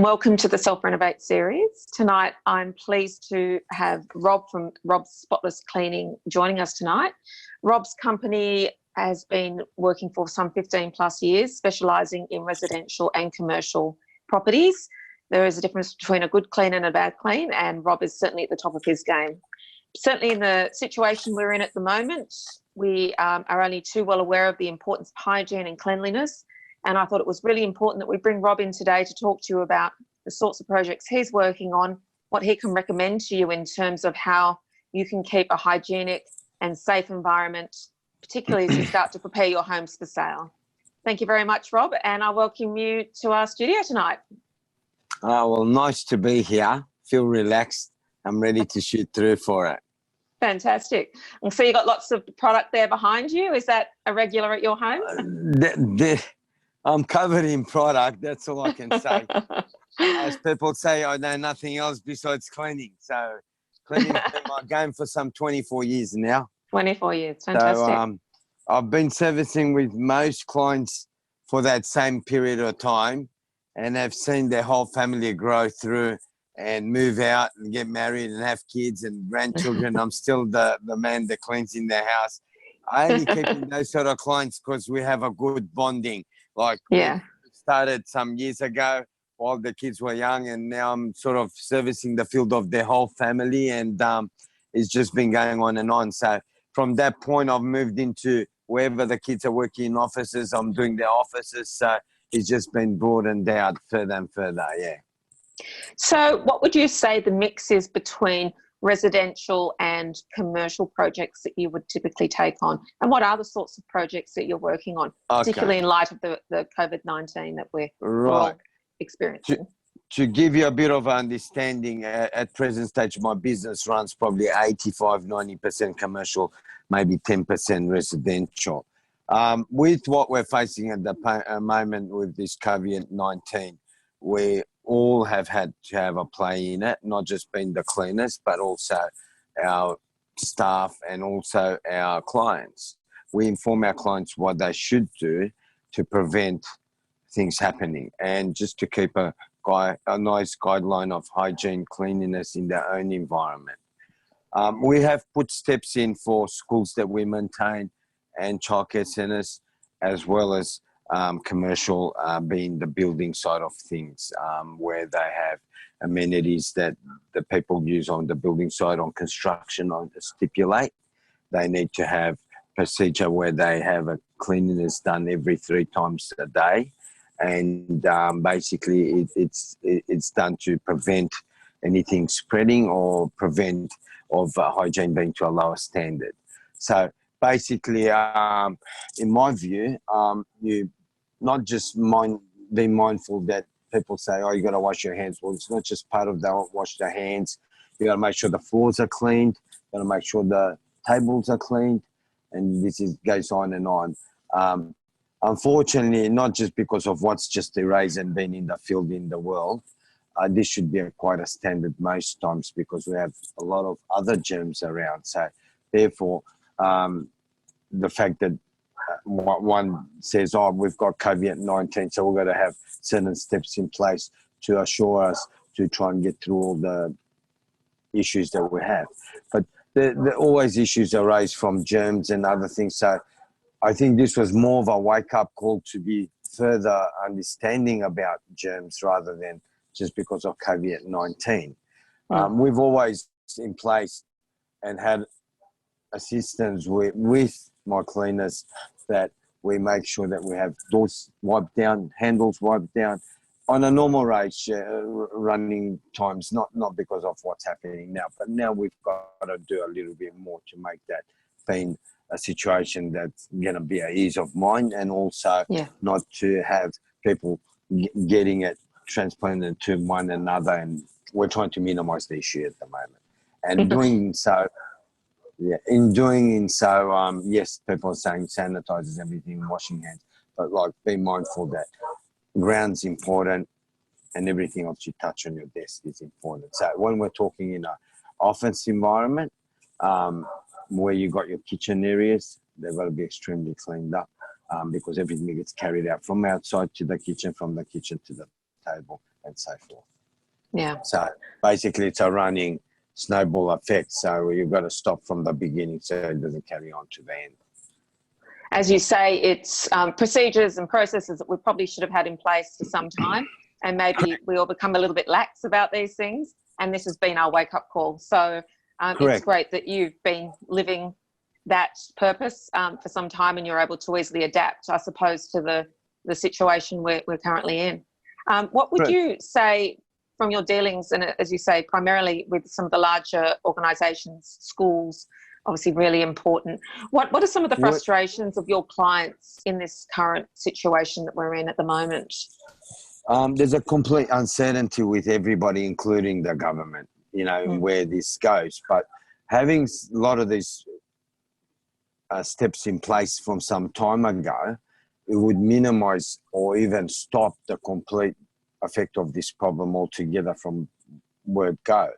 welcome to the Self-Renovate series. Tonight, I'm pleased to have Rob from Rob's Spotless Cleaning joining us tonight. Rob's company has been working for some 15 plus years, specialising in residential and commercial properties. There is a difference between a good clean and a bad clean, and Rob is certainly at the top of his game. Certainly in the situation we're in at the moment, we are only too well aware of the importance of hygiene and cleanliness. And I thought it was really important that we bring Rob in today to talk to you about the sorts of projects he's working on, what he can recommend to you in terms of how you can keep a hygienic and safe environment, particularly as you start to prepare your homes for sale. Thank you very much, Rob, and I welcome you to our studio tonight. Well, nice to be here. Feel relaxed. I'm ready to shoot through for it. Fantastic. And so you got lots of product there behind you. Is that a regular at your home? I'm covered in product. That's all I can say. As people say, I know nothing else besides cleaning. So cleaning's been my game for some 24 years now. 24 years. Fantastic. So I've been servicing with most clients for that same period of time, and I've seen their whole family grow through and move out and get married and have kids and grandchildren. I'm still the man that cleans in their house. I only keep in those sort of clients because we have a good bonding. Like, yeah, we started some years ago while the kids were young, and now I'm sort of servicing the field of their whole family, and it's just been going on and on. So from that point, I've moved into wherever the kids are working in offices, I'm doing their offices. So it's just been broadened out further and further, yeah. So what would you say the mix is between residential and commercial projects that you would typically take on? And what are the sorts of projects that you're working on, particularly in light of the COVID-19 that we're all experiencing? To give you a bit of understanding, at present stage, my business runs probably 85-90% commercial, maybe 10% residential. With what we're facing at the moment with this COVID-19, we all have had to have a play in it, not just being the cleaners, but also our staff and also our clients. We inform our clients what they should do to prevent things happening and just to keep a nice guideline of hygiene, cleanliness in their own environment. We have put steps in for schools that we maintain and childcare centres, as well as commercial being the building side of things, where they have amenities that the people use on the building side on construction on stipulate. They need to have procedure where they have a cleanliness done every 3 times a day, and basically it's done to prevent anything spreading or prevent of hygiene being to a lower standard. So basically, in my view, you not just be mindful that people say, oh, you got to wash your hands. Well, it's not just part of that, wash their hands. You got to make sure the floors are cleaned. You got to make sure the tables are cleaned. And this goes on and on. Unfortunately, not just because of what's just erased and been in the field in the world, this should be quite a standard most times because we have a lot of other germs around. So therefore, the fact that one says, oh, we've got COVID-19, so we've got to have certain steps in place to assure us to try and get through all the issues that we have. But there always issues arise from germs and other things. So I think this was more of a wake-up call to be further understanding about germs rather than just because of COVID-19. We've always in place and had assistance with my cleaners that we make sure that we have doors wiped down, handles wiped down on a normal rate running times, not because of what's happening now, but now we've got to do a little bit more to make that being a situation that's going to be an ease of mind, and also not to have people getting it transplanted to one another, and we're trying to minimize the issue at the moment. And doing so, yes, people are saying sanitizers, everything, washing hands, but like be mindful that ground's important and everything else you touch on your desk is important. So when we're talking in an office environment, where you got your kitchen areas, they've got to be extremely cleaned up because everything gets carried out from outside to the kitchen, from the kitchen to the table. and so forth. Yeah. So basically it's a running snowball effect. So you've got to stop from the beginning so it doesn't carry on to the end. As you say, it's procedures and processes that we probably should have had in place for some time, and maybe we all become a little bit lax about these things, and this has been our wake-up call. So it's great that you've been living that purpose for some time, and you're able to easily adapt, I suppose, to the situation we're currently in. What would you say from your dealings, and as you say, primarily with some of the larger organisations, schools, obviously really important. What are some of the frustrations of your clients in this current situation that we're in at the moment? There's a complete uncertainty with everybody, including the government, where this goes. But having a lot of these steps in place from some time ago, it would minimise or even stop the complete effect of this problem altogether from word go.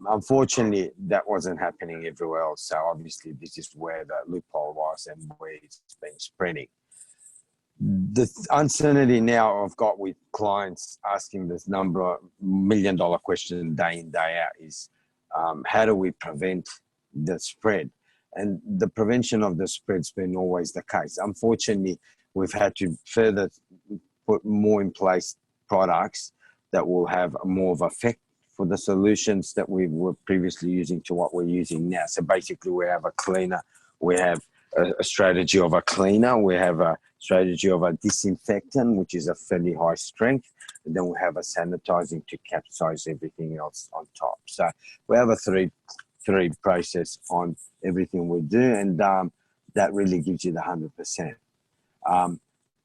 Unfortunately, that wasn't happening everywhere else. So obviously this is where the loophole was and where it's been spreading. The uncertainty now I've got with clients asking this million-dollar question day in, day out is how do we prevent the spread? And the prevention of the spread's been always the case. Unfortunately, we've had to further put more in place products that will have more of effect for the solutions that we were previously using to what we're using now. So basically we have a cleaner, we have a strategy of a cleaner, we have a strategy of a disinfectant, which is a fairly high strength, and then we have a sanitizing to capsize everything else on top. So we have a three process on everything we do, and that really gives you the 100%.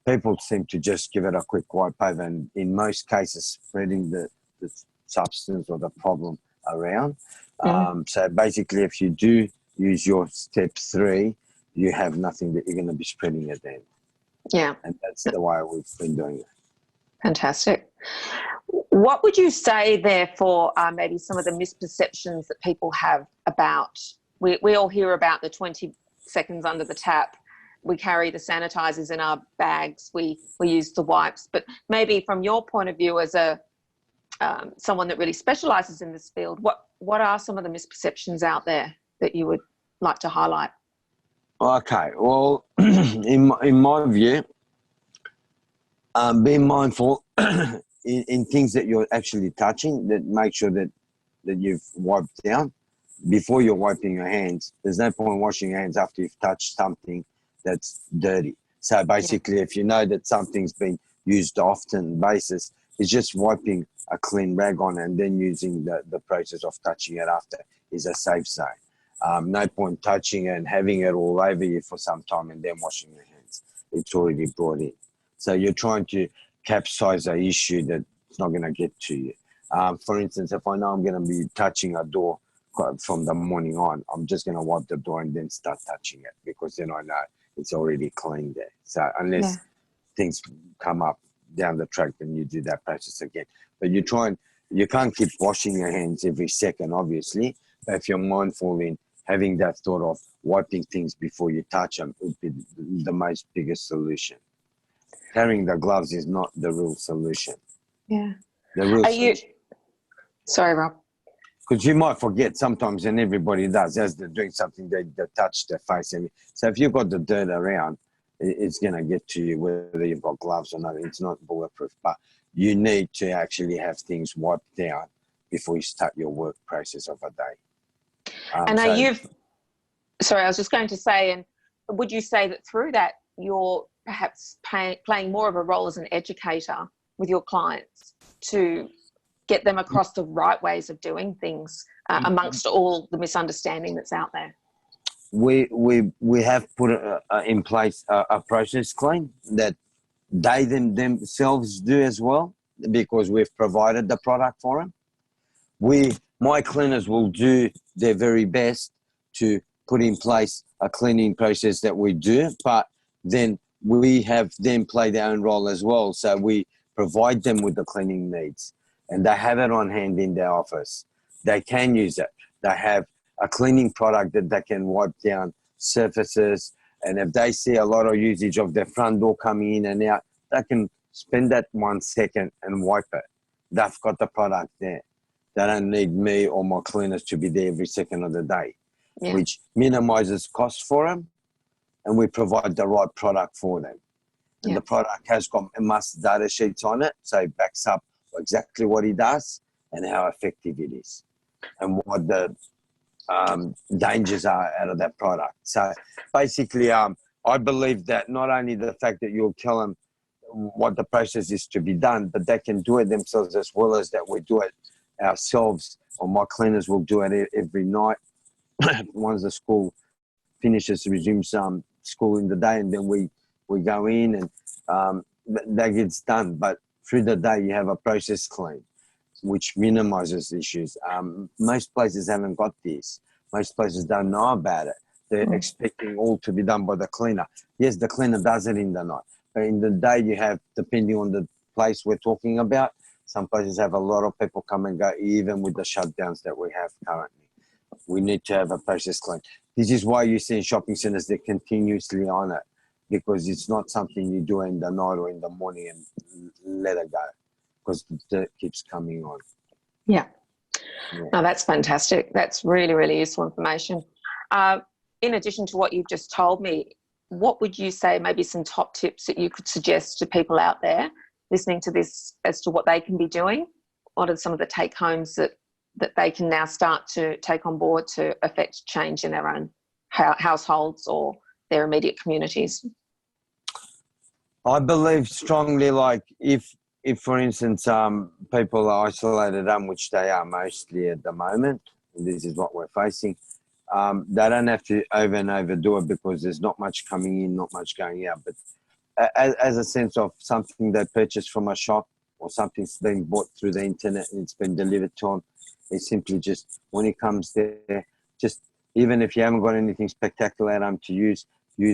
People seem to just give it a quick wipe over, and in most cases spreading the substance or the problem around. So basically if you do use your step 3, you have nothing that you're going to be spreading it then. Yeah. And that's the way we've been doing it. Fantastic. What would you say therefore are maybe some of the misperceptions that people have about, we all hear about the 20 seconds under the tap, we carry the sanitizers in our bags, we use the wipes, but maybe from your point of view as a someone that really specialises in this field, what are some of the misperceptions out there that you would like to highlight? Okay, well, in my view, be mindful in things that you're actually touching, that make sure that you've wiped down before you're wiping your hands. There's no point washing your hands after you've touched something that's dirty. So basically, if you know that something's been used often basis, it's just wiping a clean rag on and then using the process of touching it after is a safe zone. No point touching it and having it all over you for some time and then washing your hands. It's already brought in. So you're trying to capsize an issue that's not going to get to you. For instance, if I know I'm going to be touching a door from the morning on, I'm just going to wipe the door and then start touching it, because then I know it's already clean there. So unless things come up down the track, then you do that process again. But you can't keep washing your hands every second, obviously. But if you're mindful in having that thought of wiping things before you touch them, would be the most biggest solution. Carrying the gloves is not the real solution. Yeah. The real solution. Sorry, Rob. Because you might forget sometimes, and everybody does, as they're doing something, they touch their face. So if you've got the dirt around, it's going to get to you whether you've got gloves or not. It's not bulletproof. But you need to actually have things wiped down before you start your work process of a day. And sorry, I was just going to say, and would you say that through that you're perhaps playing more of a role as an educator with your clients to get them across the right ways of doing things amongst all the misunderstanding that's out there? We have put in place a process clean that they themselves do as well, because we've provided the product for them. My cleaners will do their very best to put in place a cleaning process that we do, but then we have them play their own role as well. So we provide them with the cleaning needs, and they have it on hand in their office. They can use it. They have a cleaning product that they can wipe down surfaces, and if they see a lot of usage of their front door coming in and out, they can spend that 1 second and wipe it. They've got the product there. They don't need me or my cleaners to be there every second of the day, which minimizes cost for them, and we provide the right product for them. And the product has got master data sheets on it, so it backs up exactly what he does and how effective it is and what the dangers are out of that product. So basically, I believe that not only the fact that you'll tell them what the process is to be done, but they can do it themselves as well as that we do it ourselves, or my cleaners will do it every night. Once the school finishes, resumes school in the day, and then we go in and that gets done. But through the day, you have a process clean, which minimizes issues. Most places haven't got this. Most places don't know about it. They're expecting all to be done by the cleaner. Yes, the cleaner does it in the night. But in the day, you have, depending on the place we're talking about, some places have a lot of people come and go, even with the shutdowns that we have currently. We need to have a process clean. This is why you see in shopping centres, they're continuously on it, because it's not something you do in the night or in the morning and let it go, because the dirt keeps coming on. Yeah. No, that's fantastic. That's really, really useful information. In addition to what you've just told me, what would you say maybe some top tips that you could suggest to people out there listening to this as to what they can be doing? What are some of the take-homes that they can now start to take on board to affect change in their own households or their immediate communities? I believe strongly, like if for instance, people are isolated, which they are mostly at the moment, and this is what we're facing, they don't have to overdo it, because there's not much coming in, not much going out. But as a sense of something they purchased from a shop, or something's been bought through the internet and it's been delivered to them, it's simply just, when it comes there, just even if you haven't got anything spectacular at home to use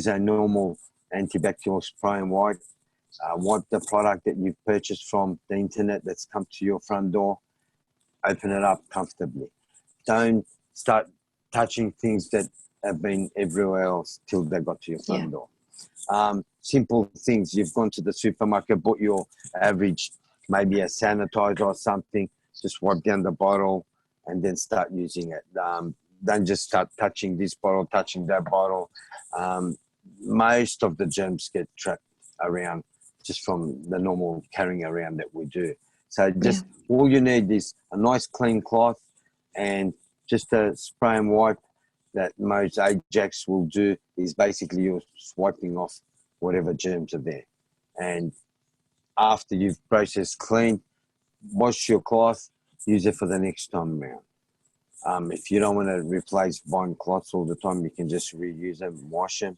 a normal antibacterial spray and wipe. Wipe the product that you've purchased from the internet that's come to your front door, open it up comfortably. Don't start touching things that have been everywhere else till they got to your front door. Simple things. You've gone to the supermarket, bought your average, maybe a sanitizer or something, just wipe down the bottle and then start using it. Don't just start touching this bottle, touching that bottle. Most of the germs get trapped around just from the normal carrying around that we do. So just all you need is a nice clean cloth and just a spray and wipe that most Ajax will do. Is basically you're wiping off whatever germs are there. And after you've processed clean, wash your cloth, use it for the next time around. If you don't want to replace buying cloths all the time, you can just reuse them, wash them,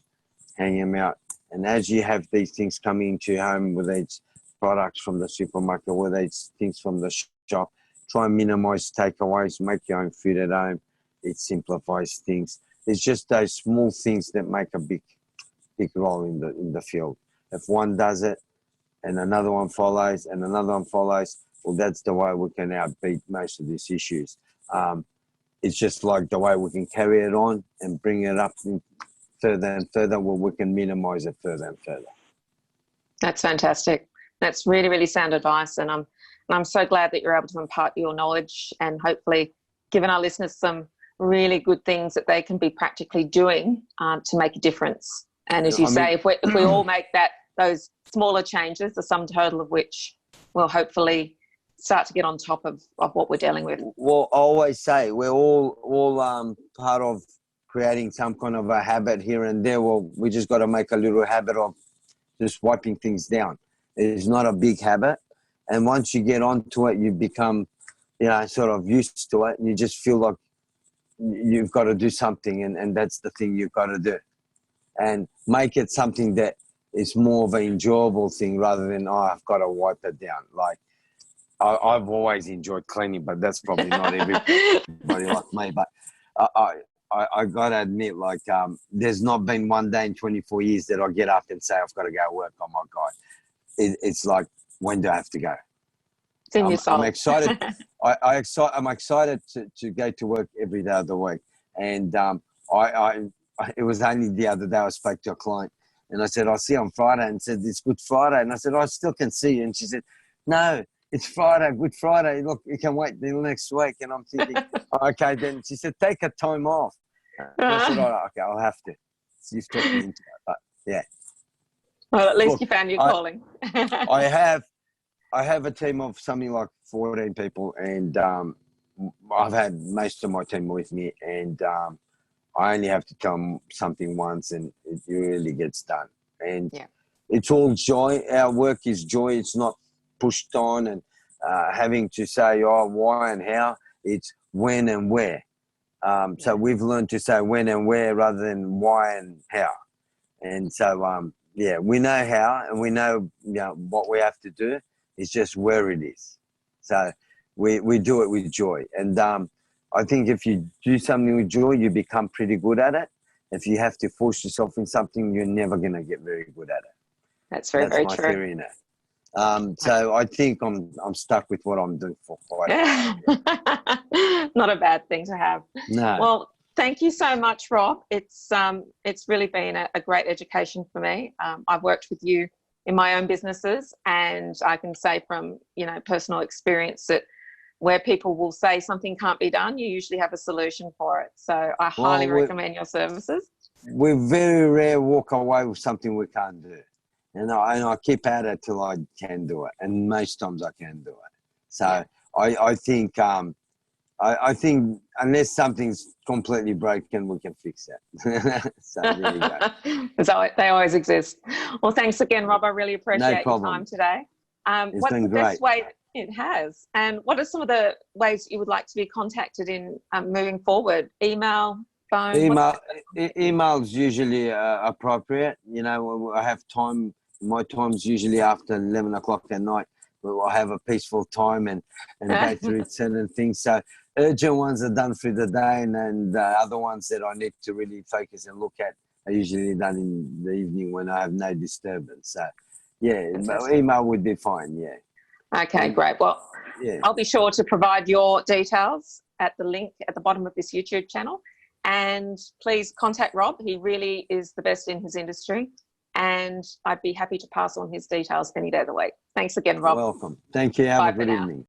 hang them out. And as you have these things coming into your home, whether it's products from the supermarket, whether it's things from the shop, try and minimize takeaways, make your own food at home. It simplifies things. It's just those small things that make a big role in the field. If one does it and another one follows and another one follows, well, that's the way we can outbeat most of these issues. It's just like the way we can carry it on and bring it up further and further, where we can minimize it further and further. That's fantastic. That's really, really sound advice. And I'm so glad that you're able to impart your knowledge and hopefully giving our listeners some really good things that they can be practically doing to make a difference. And as you say, if we all make those smaller changes, the sum total of which will hopefully start to get on top of what we're dealing with. Well, I always say we're all part of creating some kind of a habit here and there. Well, we just got to make a little habit of just wiping things down. It's not a big habit. And once you get onto it, you become, sort of used to it. And you just feel like you've got to do something. And that's the thing you've got to do. And make it something that is more of an enjoyable thing rather than, I've got to wipe it down. Like, I've always enjoyed cleaning, but that's probably not everybody like me. But I got to admit, like, there's not been one day in 24 years that I get up and say, I've got to go to work. Oh, my God. It's like, when do I have to go? It's in your soul. I'm excited. I'm excited to go to work every day of the week. And it was only the other day I spoke to a client And I said, I'll see you on Friday. And said, it's Good Friday. And I said, I still can see you. And she said, no, it's Friday, Good Friday. Look, you can wait till next week. And I'm thinking, oh, okay, then she said, take a time off. And I said, all right, okay, I'll have to. So you've talked me into it. But yeah. Well, at least Look, you found your calling. I have a team of something like 14 people, and I've had most of my team with me, and I only have to tell them something once, and it really gets done. And it's all joy. Our work is joy. It's not pushed on and having to say, oh, why and how. It's when and where. So we've learned to say when and where rather than why and how. And so, we know how, and we know, what we have to do. It's just where it is. So we do it with joy. And I think if you do something with joy, you become pretty good at it. If you have to force yourself in something, you're never going to get very good at it. That's very true. That's my theory in it. So I think I'm stuck with what I'm doing for quite a while. Not a bad thing to have. No. Well, thank you so much, Rob. It's really been a great education for me. I've worked with you in my own businesses, and I can say from personal experience that where people will say something can't be done, you usually have a solution for it. So I highly recommend your services. We very rare walk away with something we can't do, and I keep at it till I can do it, and most times I can do it. So I think. I think unless something's completely broken, we can fix it. So there you go. So they always exist. Well, thanks again, Rob. I really appreciate your time today. What's the best way it has? And what are some of the ways you would like to be contacted in moving forward? Email, phone? Email's usually appropriate. I have time. My time's usually after 11 o'clock at night. I have a peaceful time and go through certain things. So urgent ones are done through the day, and other ones that I need to really focus and look at are usually done in the evening when I have no disturbance. So, email would be fine, Okay, great. Well, I'll be sure to provide your details at the link at the bottom of this YouTube channel. And please contact Rob. He really is the best in his industry. And I'd be happy to pass on his details any day of the week. Thanks again, Rob. Welcome. Thank you. Have a good evening.